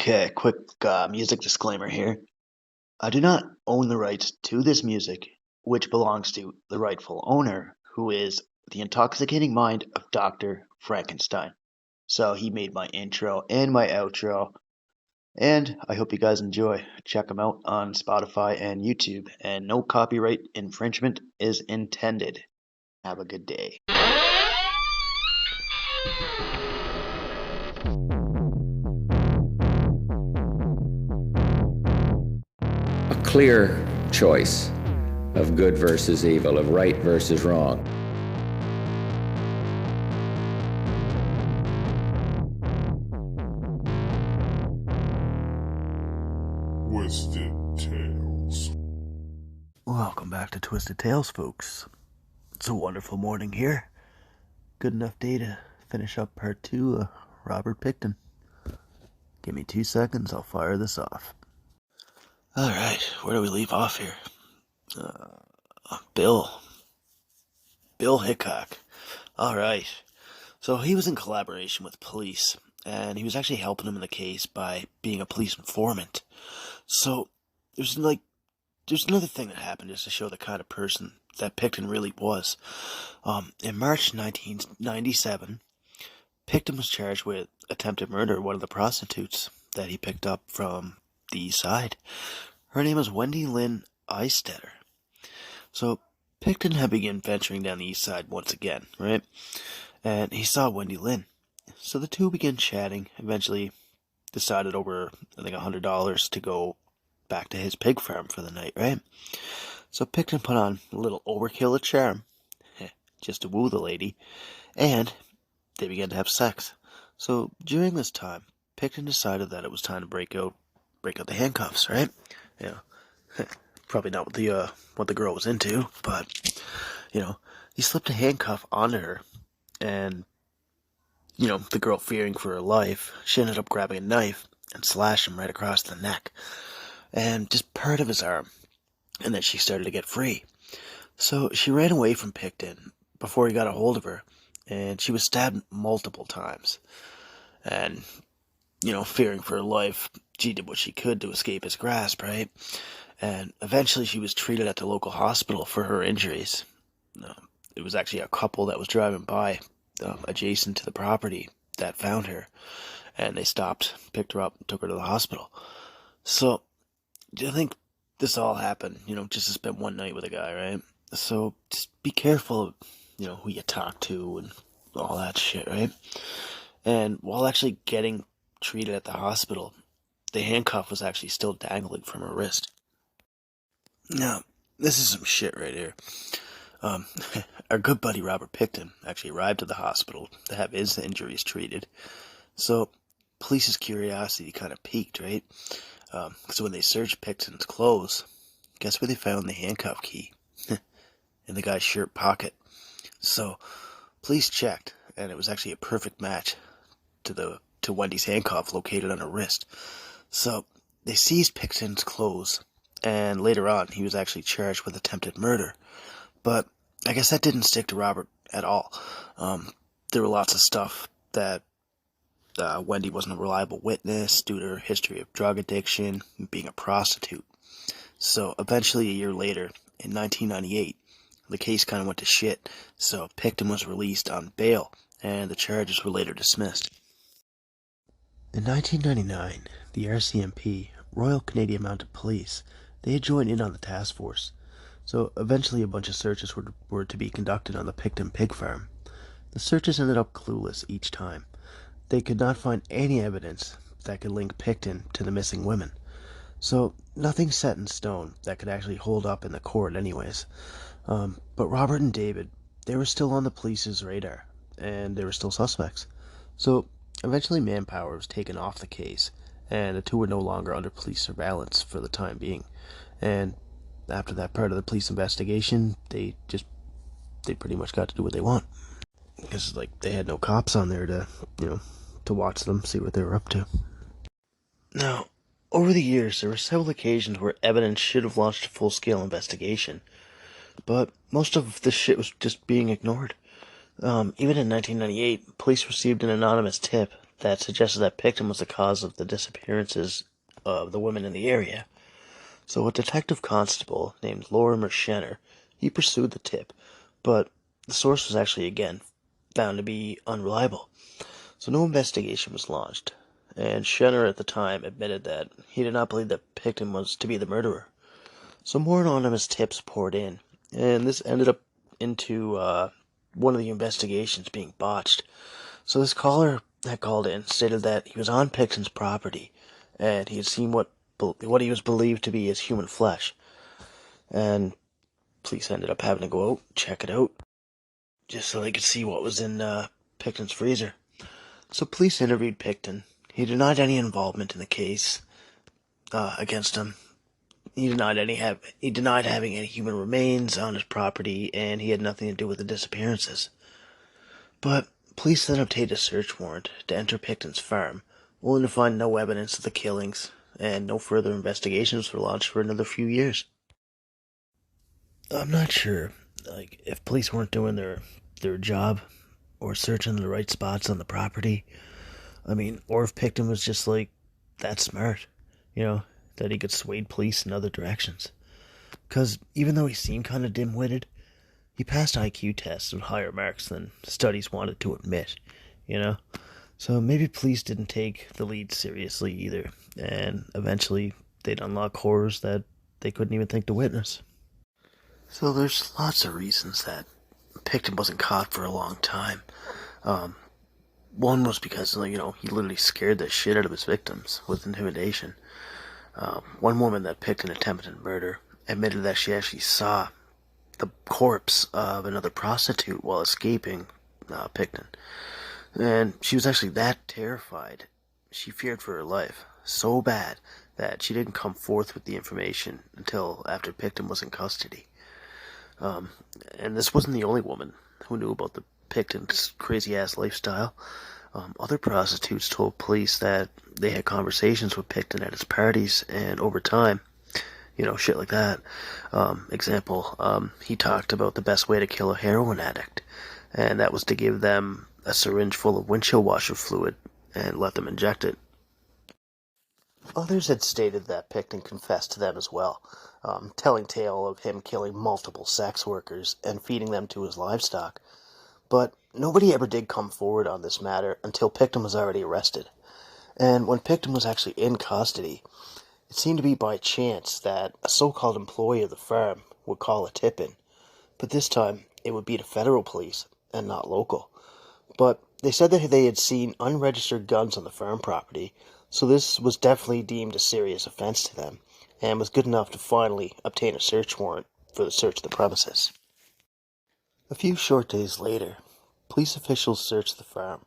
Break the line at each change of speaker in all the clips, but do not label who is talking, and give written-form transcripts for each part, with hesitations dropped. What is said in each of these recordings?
Okay, quick music disclaimer here. I do not own the rights to this music, which belongs to the rightful owner, who is the intoxicating mind of Dr. Frankenstein. So he made my intro and my outro, and I hope you guys enjoy. Check them out on Spotify and YouTube, and no copyright infringement is intended. Have a good day.
A clear choice of good versus evil, of right versus wrong.
Twisted Tales.
Welcome back to Twisted Tales, folks. It's a wonderful morning here. Good enough day to finish up part 2 of Robert Picton. Give me 2 seconds, I'll fire this off. Alright, where do we leave off here? Bill Hickok. Alright, so he was in collaboration with police, and he was actually helping them in the case by being a police informant. So, there's another thing that happened just to show the kind of person that Picton really was. In March 1997, Picton was charged with attempted murder of one of the prostitutes that he picked up from the east side. Her name was Wendy Lynn Eistetter. So Picton had begun venturing down the east side once again, right? And he saw Wendy Lynn. So the two began chatting, eventually decided over, I think, $100 to go back to his pig farm for the night, right? So Picton put on a little overkill of charm, just to woo the lady, and they began to have sex. So during this time, Picton decided that it was time to break out the handcuffs, right? Yeah, probably not what the girl was into, but he slipped a handcuff onto her, and the girl, fearing for her life, she ended up grabbing a knife and slashed him right across the neck, and just part of his arm, and then she started to get free. So she ran away from Picton before he got a hold of her, and she was stabbed multiple times. And, fearing for her life, she did what she could to escape his grasp, right? And eventually she was treated at the local hospital for her injuries. It was actually a couple that was driving by adjacent to the property that found her, and they stopped, picked her up, and took her to the hospital. So, I think this all happened, just to spend one night with a guy, right? So, just be careful of, who you talk to and all that shit, right? And while actually getting treated at the hospital, the handcuff was actually still dangling from her wrist. Now, this is some shit right here. Our good buddy Robert Picton actually arrived at the hospital to have his injuries treated. So, police's curiosity kind of piqued, right? So when they searched Picton's clothes, guess where they found the handcuff key? In the guy's shirt pocket. So, police checked, and it was actually a perfect match to Wendy's handcuff located on her wrist. So, they seized Picton's clothes, and later on, he was actually charged with attempted murder. But I guess that didn't stick to Robert at all. There were lots of stuff that Wendy wasn't a reliable witness due to her history of drug addiction and being a prostitute. So eventually, a year later, in 1998, the case kind of went to shit, so Picton was released on bail, and the charges were later dismissed. In 1999, the RCMP, Royal Canadian Mounted Police, they had joined in on the task force. So eventually a bunch of searches were to be conducted on the Picton pig farm. The searches ended up clueless each time. They could not find any evidence that could link Picton to the missing women. So nothing set in stone that could actually hold up in the court anyways. But Robert and David, they were still on the police's radar, and they were still suspects. So eventually manpower was taken off the case, and the two were no longer under police surveillance for the time being. And after that part of the police investigation, they pretty much got to do what they want. Because, they had no cops on there to watch them, see what they were up to. Now, over the years, there were several occasions where evidence should have launched a full-scale investigation, but most of this shit was just being ignored. Even in 1998, police received an anonymous tip that suggested that Picton was the cause of the disappearances of the women in the area. So a detective constable named Lorimer Shenner, he pursued the tip, but the source was actually again found to be unreliable. So no investigation was launched, and Shenner at the time admitted that he did not believe that Picton was to be the murderer. So more anonymous tips poured in, and this ended up into one of the investigations being botched. So this caller that called in stated that he was on Picton's property, and he had seen what he was believed to be his human flesh. And police ended up having to go out, check it out, just so they could see what was in Picton's freezer. So police interviewed Picton. He denied any involvement in the case against him. He denied having any human remains on his property, and he had nothing to do with the disappearances. But police then obtained a search warrant to enter Picton's farm, only to find no evidence of the killings, and no further investigations were launched for another few years. I'm not sure, if police weren't doing their job, or searching the right spots on the property. Or if Picton was just that smart, that he could sway police in other directions. Because even though he seemed kind of dim-witted, he passed IQ tests with higher marks than studies wanted to admit, So maybe police didn't take the lead seriously either, and eventually they'd unlock horrors that they couldn't even think to witness. So there's lots of reasons that Picton wasn't caught for a long time. One was because, he literally scared the shit out of his victims with intimidation. One woman that Picton attempted murder admitted that she actually saw the corpse of another prostitute while escaping Picton. And she was actually that terrified. She feared for her life so bad that she didn't come forth with the information until after Picton was in custody. And this wasn't the only woman who knew about the Picton's crazy-ass lifestyle. Other prostitutes told police that they had conversations with Picton at his parties, and over time, shit like that. He talked about the best way to kill a heroin addict, and that was to give them a syringe full of windshield washer fluid and let them inject it. Others had stated that Picton confessed to them as well, telling tale of him killing multiple sex workers and feeding them to his livestock. But nobody ever did come forward on this matter until Picton was already arrested. And when Picton was actually in custody, it seemed to be by chance that a so-called employee of the farm would call a tip in. But this time, it would be to federal police and not local. But they said that they had seen unregistered guns on the farm property, so this was definitely deemed a serious offense to them, and was good enough to finally obtain a search warrant for the search of the premises. A few short days later, police officials searched the farm.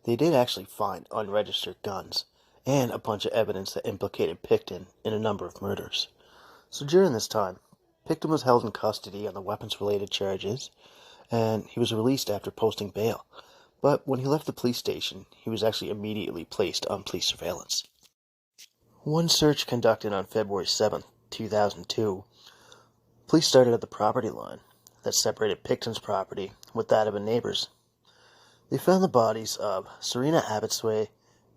They did actually find unregistered guns, and a bunch of evidence that implicated Picton in a number of murders. So during this time, Picton was held in custody on the weapons-related charges, and he was released after posting bail. But when he left the police station, he was actually immediately placed on police surveillance. One search conducted on February 7th, 2002, police started at the property line that separated Picton's property with that of a neighbor's. They found the bodies of Serena Abbotsway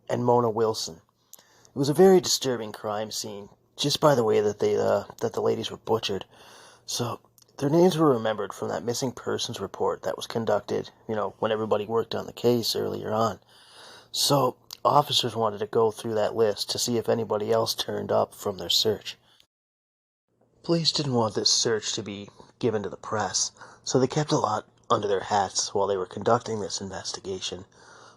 and Mona Wilson. It was a very disturbing crime scene, just by the way that the ladies were butchered. So their names were remembered from that missing persons report that was conducted, when everybody worked on the case earlier on. So officers wanted to go through that list to see if anybody else turned up from their search. Police didn't want this search to be given to the press, so they kept a lot under their hats while they were conducting this investigation.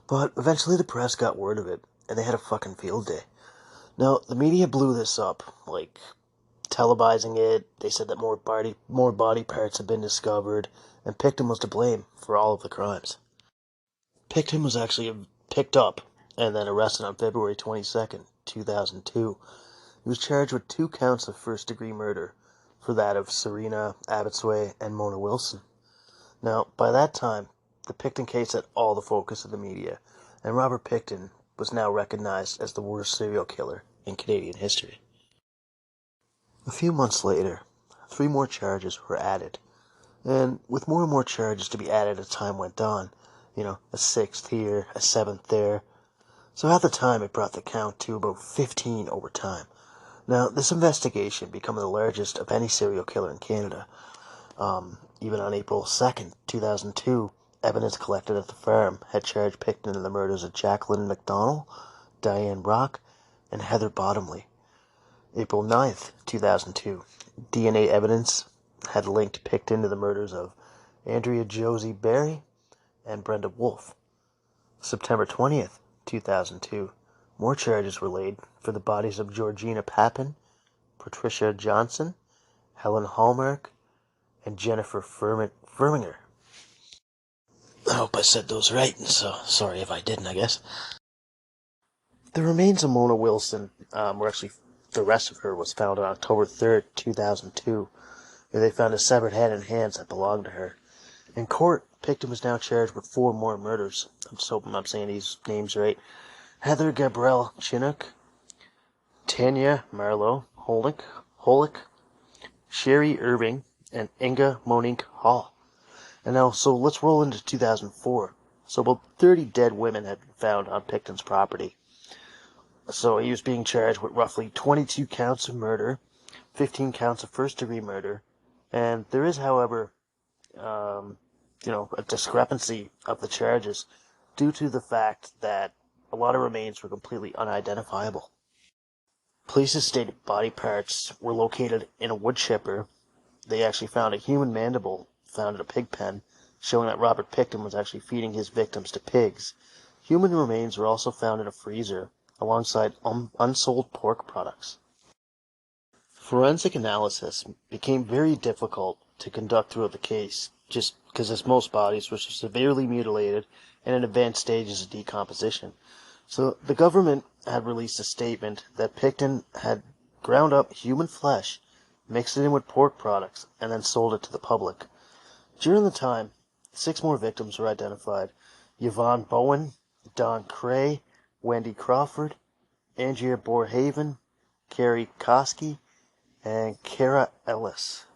But eventually the press got word of it, and they had a fucking field day. Now, the media blew this up, televising it. They said that more body parts had been discovered, and Picton was to blame for all of the crimes. Picton was actually picked up and then arrested on February 22nd, 2002. He was charged with 2 counts of first-degree murder for that of Serena Abbotsway and Mona Wilson. Now, by that time, the Picton case had all the focus of the media, and Robert Picton was now recognized as the worst serial killer in Canadian history. A few months later, 3 more charges were added, and with more and more charges to be added as time went on, a 6th here, a 7th there. So at the time, it brought the count to about 15 over time. Now, this investigation became the largest of any serial killer in Canada. Even on April 2nd, 2002, evidence collected at the farm had charged Picton in the murders of Jacqueline McDonald, Diane Rock, and Heather Bottomley. April 9th, 2002, DNA evidence had linked Picton to the murders of Andrea Josie Berry and Brenda Wolfe. September 20th, 2002, more charges were laid for the bodies of Georgina Papin, Patricia Johnson, Helen Hallmark, and Jennifer Firminger. I hope I said those right, so sorry if I didn't, I guess. The remains of Mona Wilson the rest of her was found on October 3rd, 2002, where they found a severed head and hands that belonged to her. In court, Picton was now charged with 4 more murders. I'm just hoping I'm saying these names right. Heather Gabrielle Chinook, Tanya Marlowe Holick, Sherry Irving, and Inga Monique Hall. And now, so let's roll into 2004. So about 30 dead women had been found on Picton's property. So he was being charged with roughly 22 counts of murder, 15 counts of first-degree murder, and there is, however, a discrepancy of the charges due to the fact that a lot of remains were completely unidentifiable. Police stated body parts were located in a wood chipper. They actually found a human mandible found in a pig pen, showing that Robert Picton was actually feeding his victims to pigs. Human remains were also found in a freezer, alongside unsold pork products. Forensic analysis became very difficult to conduct throughout the case, just because as most bodies were severely mutilated and in advanced stages of decomposition. So the government had released a statement that Picton had ground up human flesh, mixed it in with pork products, and then sold it to the public. During the time, 6 more victims were identified: Yvonne Bowen, Don Cray, Wendy Crawford, Andrea Boerhaven, Carrie Koski, and Kara Ellis.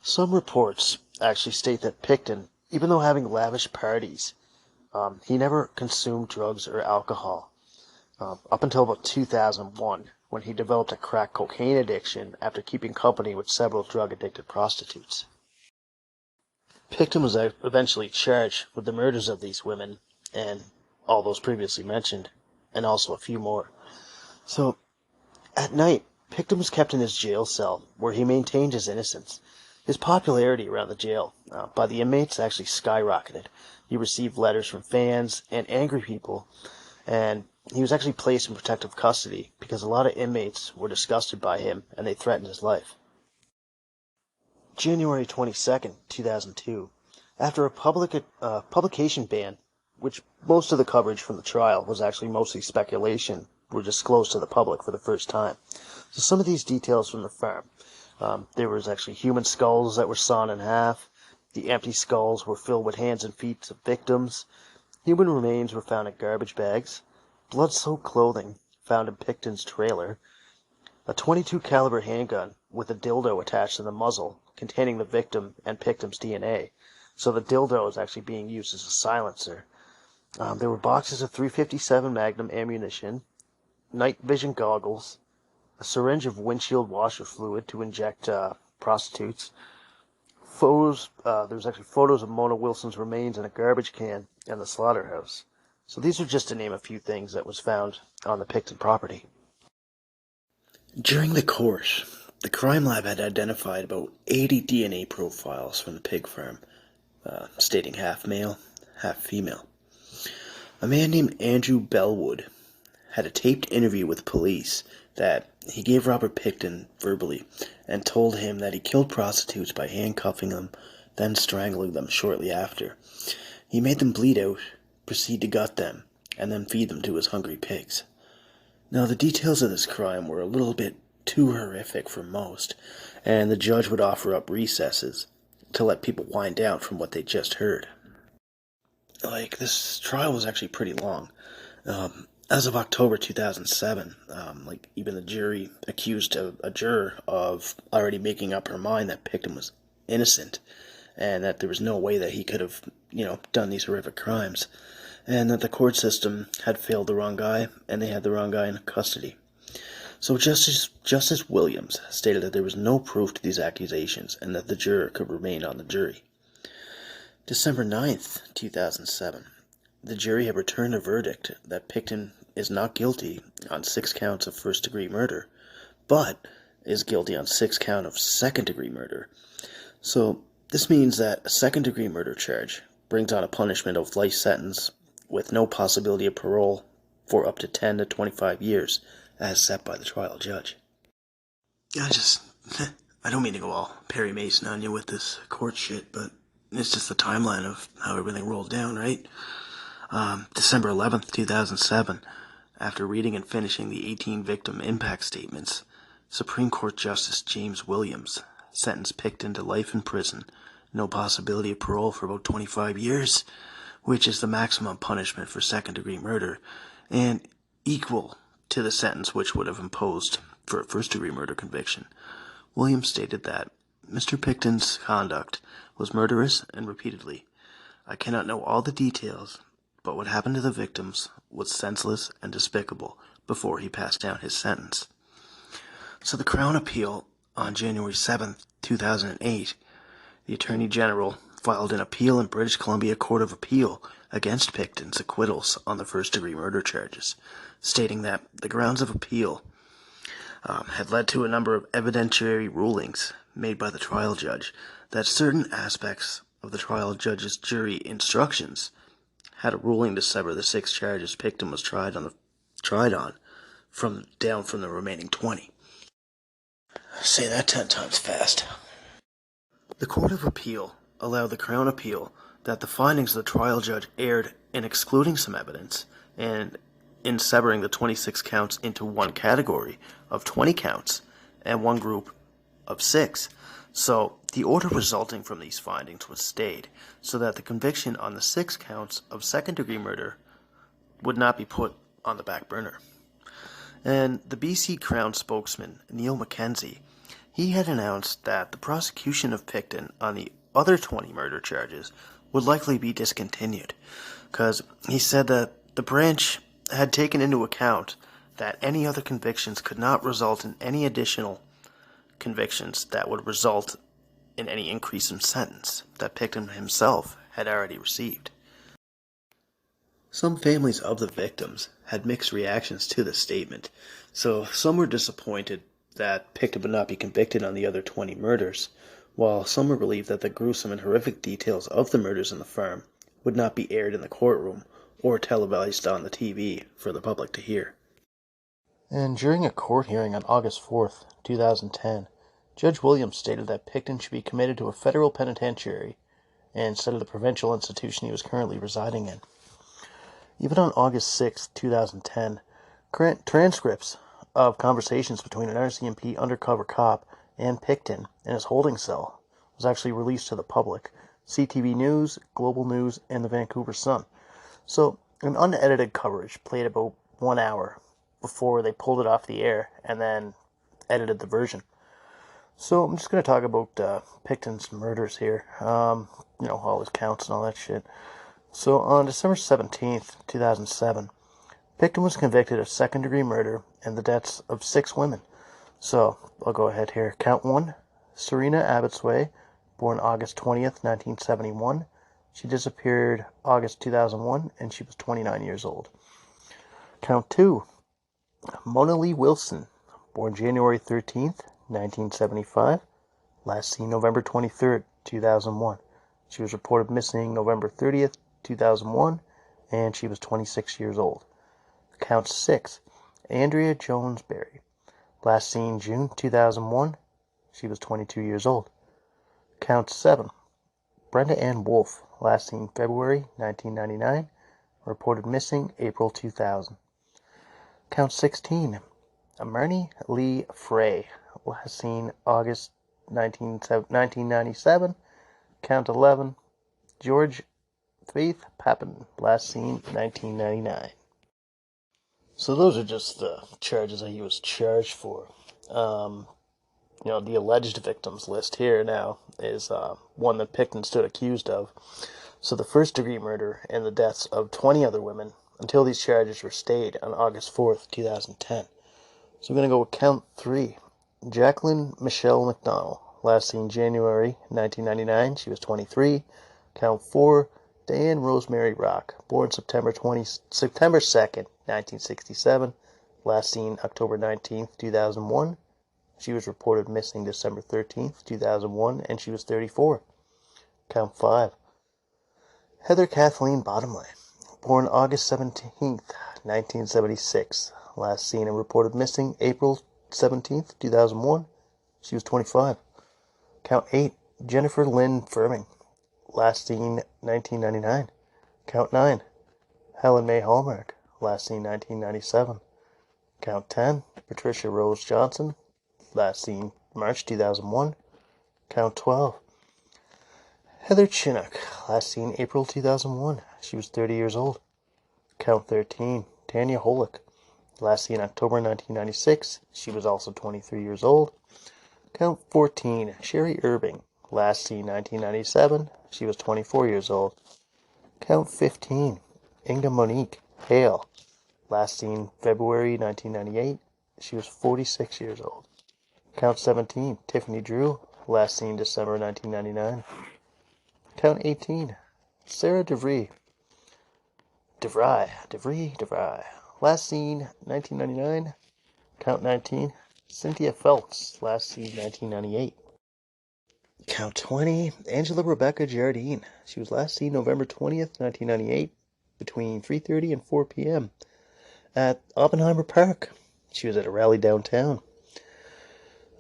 Some reports actually state that Picton, even though having lavish parties, he never consumed drugs or alcohol, up until about 2001, when he developed a crack cocaine addiction after keeping company with several drug-addicted prostitutes. Picton was eventually charged with the murders of these women, and all those previously mentioned, and also a few more. So, at night, Picton was kept in his jail cell, where he maintained his innocence. His popularity around the jail by the inmates actually skyrocketed. He received letters from fans and angry people, and he was actually placed in protective custody because a lot of inmates were disgusted by him and they threatened his life. January 22nd, 2002, after a publication ban, which most of the coverage from the trial was actually mostly speculation, were disclosed to the public for the first time. So some of these details from the farm. There was actually human skulls that were sawn in half. The empty skulls were filled with hands and feet of victims. Human remains were found in garbage bags. Blood-soaked clothing found in Picton's trailer. A .22 caliber handgun with a dildo attached to the muzzle containing the victim and Picton's DNA. So the dildo is actually being used as a silencer. There were boxes of .357 Magnum ammunition, night vision goggles, a syringe of windshield washer fluid to inject prostitutes. There was actually photos of Mona Wilson's remains in a garbage can in the slaughterhouse. So these are just to name a few things that was found on the Picton property. During the course, the crime lab had identified about 80 DNA profiles from the pig farm, stating half male, half female. A man named Andrew Bellwood had a taped interview with police that he gave Robert Picton verbally and told him that he killed prostitutes by handcuffing them, then strangling them shortly after. He made them bleed out, proceed to gut them, and then feed them to his hungry pigs. Now, the details of this crime were a little bit too horrific for most, and the judge would offer up recesses to let people wind down from what they just heard. This trial was actually pretty long. As of October 2007, even the jury accused a juror of already making up her mind that Picton was innocent, and that there was no way that he could have, done these horrific crimes. and that the court system had failed the wrong guy, and they had the wrong guy in custody. So Justice Williams stated that there was no proof to these accusations and that the juror could remain on the jury. December 9th, 2007, the jury had returned a verdict that Picton is not guilty on 6 counts of first-degree murder, but is guilty on 6 counts of second-degree murder. So this means that a second-degree murder charge brings on a punishment of life sentence with no possibility of parole for up to 10 to 25 years, as set by the trial judge. I don't mean to go all Perry Mason on you with this court shit, but it's just the timeline of how everything rolled down, right? December 11th, 2007, after reading and finishing the 18 victim impact statements, Supreme Court Justice James Williams sentenced Picton to life in prison, no possibility of parole for about 25 years, which is the maximum punishment for second-degree murder, and equal to the sentence which would have imposed for a first-degree murder conviction. Williams stated that Mr. Picton's conduct was murderous and repeatedly. I cannot know all the details, but what happened to the victims was senseless and despicable before he passed down his sentence. So the Crown appeal on January 7th, 2008, the Attorney General filed an appeal in British Columbia Court of Appeal against Picton's acquittals on the first-degree murder charges, stating that the grounds of appeal had led to a number of evidentiary rulings made by the trial judge that certain aspects of the trial judge's jury instructions had a ruling to sever the 6 charges Picton was tried on from the remaining 20. Say that 10 times fast. The Court of Appeal allowed the Crown appeal that the findings of the trial judge erred in excluding some evidence and in severing the 26 counts into one category of 20 counts and one group of 6. So the order resulting from these findings was stayed so that the conviction on the 6 counts of second-degree murder would not be put on the back burner. And the BC Crown spokesman, Neil Mackenzie, he had announced that the prosecution of Picton on the other 20 murder charges would likely be discontinued, because he said that the branch had taken into account that any other convictions could not result in any additional convictions that would result in any increase in sentence that Picton himself had already received. Some families of the victims had mixed reactions to this statement, so some were disappointed that Picton would not be convicted on the other 20 murders, while some were relieved that the gruesome and horrific details of the murders in the farm would not be aired in the courtroom or televised on the TV for the public to hear. And during a court hearing on August 4th, 2010, Judge Williams stated that Picton should be committed to a federal penitentiary instead of the provincial institution he was currently residing in. Even on August 6, 2010, transcripts of conversations between an RCMP undercover cop and Picton in his holding cell was actually released to the public, CTV News, Global News, and the Vancouver Sun. So, an unedited coverage played about 1 hour before they pulled it off the air and then edited the version. So I'm just going to talk about Picton's murders here, all his counts and all that shit. So on December 17th, 2007, Picton was convicted of second-degree murder and the deaths of 6 women. So I'll go ahead here. Count 1, Serena Abbotsway, born August 20th, 1971. She disappeared August 2001, and she was 29 years old. Count 2, Mona Lee Wilson, born January 13th, 1975. Last seen November 23rd, 2001. She was reported missing November 30th, 2001, and she was 26 years old. Count 6, Andrea Jones-Berry. Last seen June 2001. She was 22 years old. Count 7, Brenda Ann Wolfe. Last seen February 1999. Reported missing April 2000. Count 16, Marnie Lee Frey. Last seen August 1997. Count 11, George Faith Papin. Last seen 1999. So those are just the charges that he was charged for. The alleged victims list here now is one that Picton stood accused of. So the first-degree murder and the deaths of 20 other women until these charges were stayed on August 4th, 2010. So I'm going to go with count 3. Jacqueline Michelle McDonald, last seen January 1999. She was 23. Count 4. Diane Rosemary Rock, born September 2nd, 1967. Last seen October 19th, 2001. She was reported missing December 13th, 2001, and she was 34. Count 5. Heather Kathleen Bottomley, born August 17th, 1976. Last seen and reported missing April 17th, 2001. She was 25. Count 8. Jennifer Lynn Firming, last seen 1999. Count 9. Helen Mae Hallmark, last seen 1997. Count 10. Patricia Rose Johnson, last seen March 2001. Count 12. Heather Chinook, last seen April 2001. She was 30 years old. Count 13. Tanya Holick, last seen October 1996. She was also 23 years old. Count 14. Sherry Irving, last seen 1997. She was 24 years old. Count 15. Inga Monique Hale, last seen February 1998. She was 46 years old. Count 17. Tiffany Drew, last seen December 1999. Count 18. Sarah DeVry, last seen 1999. Count 19. Cynthia Phelps, last seen 1998. Count 20. Angela Rebecca Jardine. She was last seen November 20th, 1998, between 3:30 and 4 p.m. at Oppenheimer Park. She was at a rally downtown.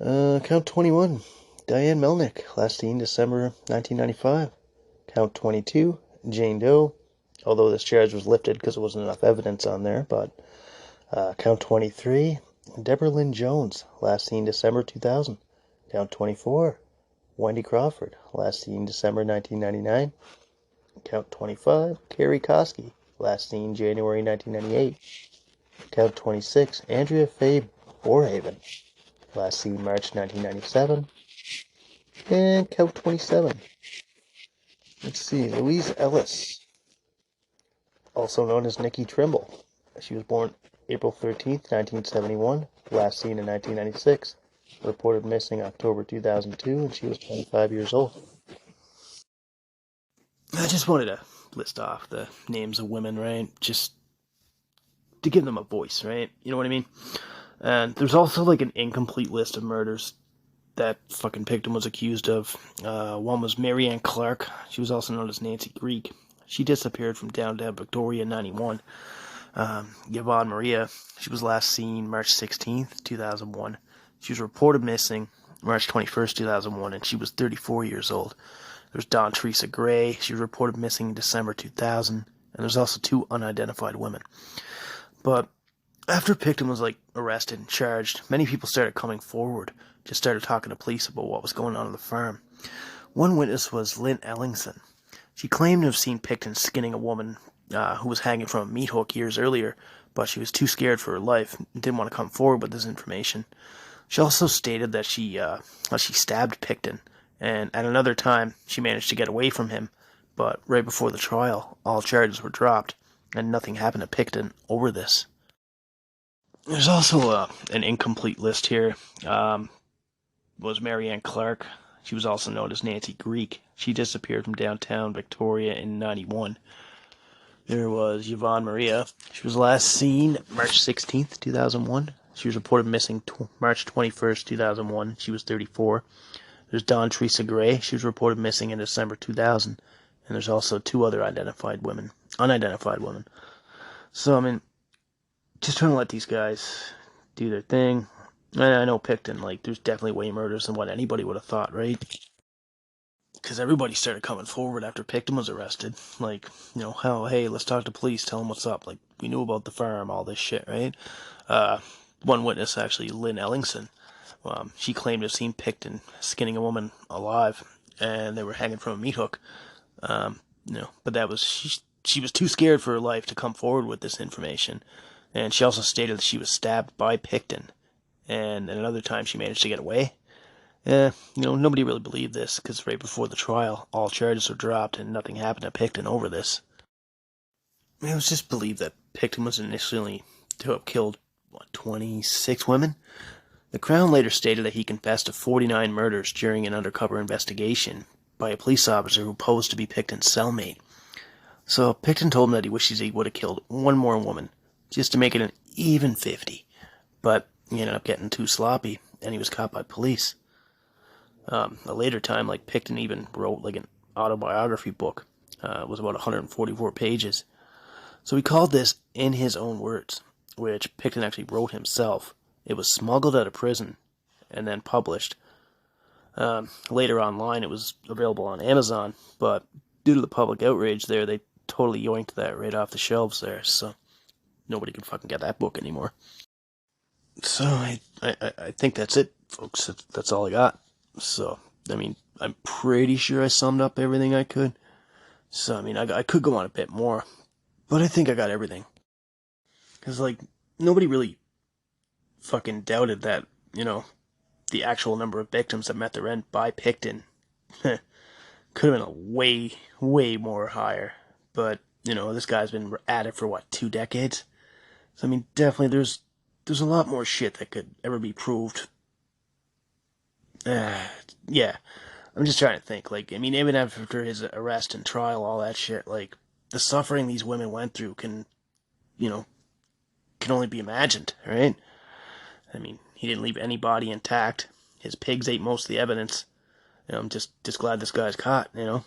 Count 21. Diane Melnick, last seen December 1995. Count 22. Jane Doe, although this charge was lifted because there wasn't enough evidence on there, but count 23. Deborah Lynn Jones, last seen December 2000. Count 24. Wendy Crawford, last seen December 1999. Count 25. Carrie Koski, last seen January 1998. Count 26. Andrea Faye Borehaven, last seen March 1997. And count 27. Let's see, Louise Ellis, also known as Nikki Trimble. She was born April 13th, 1971, last seen in 1996. Reported missing October 2002, and she was 25 years old. I just wanted to list off the names of women, right? Just to give them a voice, right? You know what I mean? And there's also like an incomplete list of murders that fucking Picton was accused of. One was Mary Ann Clark. She was also known as Nancy Greek. She disappeared from downtown Victoria in 91. Yvonne Maria, she was last seen March 16th, 2001. She was reported missing March 21st, 2001, and she was 34 years old. There's Dawn Teresa Gray. She was reported missing in December 2000. And there's also 2 unidentified women. But after Picton was arrested and charged, many people started coming forward, just started talking to police about what was going on at the farm. One witness was Lynn Ellingson. She claimed to have seen Picton skinning a woman who was hanging from a meat hook years earlier, but she was too scared for her life and didn't want to come forward with this information. She also stated that she stabbed Picton, and at another time she managed to get away from him, but right before the trial, all charges were dropped, and nothing happened to Picton over this. There's also an incomplete list here. Was Mary Ann Clark. She was also known as Nancy Greek. She disappeared from downtown Victoria in 91. There was Yvonne Maria. She was last seen March 16th, 2001. She was reported missing March 21st, 2001. She was 34. There's Dawn Teresa Gray. She was reported missing in December 2000. And there's also 2 other unidentified women. So, I mean, just trying to let these guys do their thing. And I know Picton, there's definitely way murders than what anybody would have thought, right? Because everybody started coming forward after Picton was arrested. Hey, let's talk to police, tell them what's up. We knew about the farm, all this shit, right? One witness, actually, Lynn Ellingson, she claimed to have seen Picton skinning a woman alive, and they were hanging from a meat hook. But that was, she was too scared for her life to come forward with this information. And she also stated that she was stabbed by Picton. And at another time, she managed to get away. Nobody really believed this, because right before the trial, all charges were dropped and nothing happened to Picton over this. It was just believed that Picton was initially to have killed, 26 women? The Crown later stated that he confessed to 49 murders during an undercover investigation by a police officer who posed to be Picton's cellmate. So Picton told him that he wishes he would have killed one more woman, just to make it an even 50. But he ended up getting too sloppy, and he was caught by police. A later time, Picton even wrote an autobiography book. It was about 144 pages. So he called this In His Own Words, which Picton actually wrote himself. It was smuggled out of prison and then published. Later online, it was available on Amazon, but due to the public outrage there, they totally yoinked that right off the shelves there, so nobody can fucking get that book anymore. So I think that's it, folks. That's all I got. So, I'm pretty sure I summed up everything I could. So, I could go on a bit more, but I think I got everything. Because, nobody really fucking doubted that, the actual number of victims that met their end by Picton could have been a way, way more higher. But, this guy's been at it for, 2 decades? So, definitely there's a lot more shit that could ever be proved. Yeah. I'm just trying to think, even after his arrest and trial, all that shit, the suffering these women went through can only be imagined, right? He didn't leave any body intact. His pigs ate most of the evidence. I'm just glad this guy's caught, And,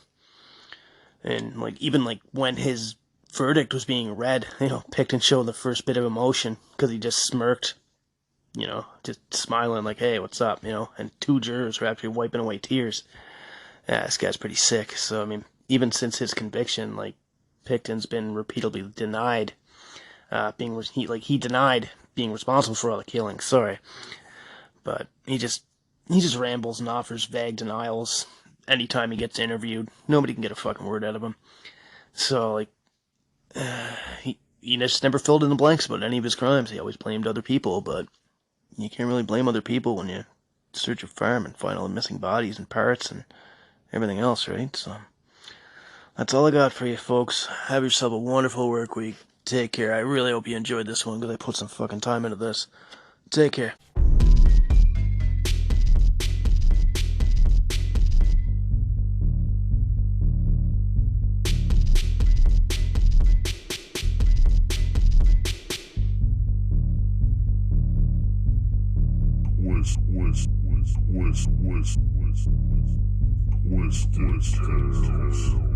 even, when his verdict was being read, Picton showed the first bit of emotion, because he just smirked, just smiling hey, what's up, and 2 jurors were actually wiping away tears. Yeah, this guy's pretty sick. So, even since his conviction, Picton's been repeatedly denied he denied being responsible for all the killings, sorry. But he just rambles and offers vague denials anytime he gets interviewed. Nobody can get a fucking word out of him. So, he just never filled in the blanks about any of his crimes. He always blamed other people, but you can't really blame other people when you search a farm and find all the missing bodies and parts and everything else, right? So, that's all I got for you, folks. Have yourself a wonderful work week. Take care. I really hope you enjoyed this one, because I put some fucking time into this. Take care.
Twisted Tales.